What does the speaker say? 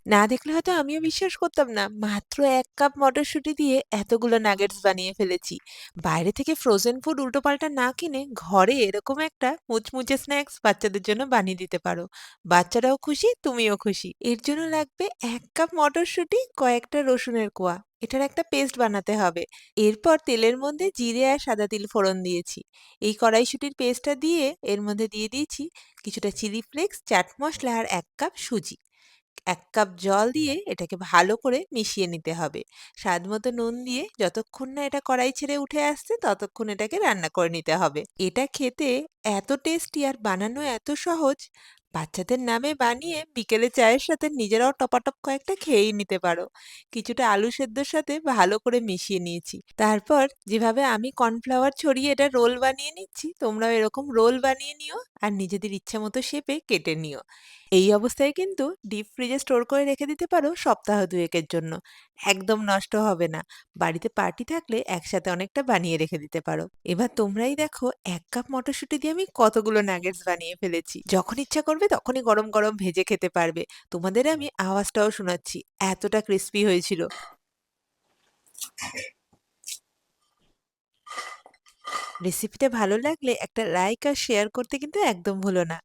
না দেখলে হয়তো আমিও বিশ্বাস করতাম না। মাত্র ১ কাপ মটরশুঁটি দিয়ে এতগুলো নাগেটস বানিয়ে ফেলেছি। বাইরে থেকে ফ্রোজেন ফুড উল্টোপাল্টা না কিনে ঘরে এরকম একটা মুচমুচে স্ন্যাক্স বাচ্চাদের জন্য বানিয়ে দিতে পারো। বাচ্চারাও খুশি, তুমিও খুশি। এর জন্য লাগবে ১ কাপ মটরশুঁটি, কয়েকটা রসুনের কোয়া। এটার একটা পেস্ট বানাতে হবে। এরপর তেলের মধ্যে জিরে আর সাদা তিল ফোড়ন দিয়েছি। এই কড়াইশুঁটির পেস্টটা দিয়ে এর মধ্যে দিয়ে দিয়েছি কিছুটা চিলি ফ্লেক্স, চাট মসলা আর ১ কাপ সুজি। ১ কাপ জল দিয়ে এটাকে ভালো করে মিশিয়ে নিতে হবে। স্বাদমতো নুন দিয়ে যতক্ষণ না এটা কড়াই ছেড়ে উঠে আসছে ততক্ষণ এটাকে রান্না করে নিতে হবে। এটা খেতে এত টেস্টি আর বানানো এত সহজ, বাচ্চাদের নামে বানিয়ে বিকেলে চায়ের সাথে নিজেরাও টপাটপ কয়েকটা খেয়েই নিতে পারো। কিছুটা আলু সেদ্ধর সাথে ভালো করে মিশিয়ে নিয়েছি। তারপর যেভাবে আমি কর্নফ্লাওয়ার ছড়িয়ে এটা রোল বানিয়ে নিচ্ছি, তোমরাও এরকম রোল বানিয়ে নিও আর নিজেদের ইচ্ছামতো শেপে কেটে নিও। এই অবস্থায় কিন্তু ডিপ ফ্রিজে স্টোর করে রেখে দিতে পারো সপ্তাহ ২ এর জন্য। একদম নষ্ট হবে না। বাড়িতে পার্টি থাকলে একসাথে অনেকটা বানিয়ে রেখে দিতে পারো। এবার তোমরাই দেখো ১ কাপ মটরশুঁটি দিয়ে আমি কতগুলো নাগেটস বানিয়ে ফেলেছি। যখন ইচ্ছা করবে তখনই গরম, গরম ভেজে খেতে পারবে। তোমাদের আমি আওয়াজটাও শোনাচ্ছি। এতটা ক্রিসপি হয়েছিল। রেসিপিটা ভালো লাগলে একটা লাইক আর শেয়ার করতে কিন্তু একদম ভুলো না।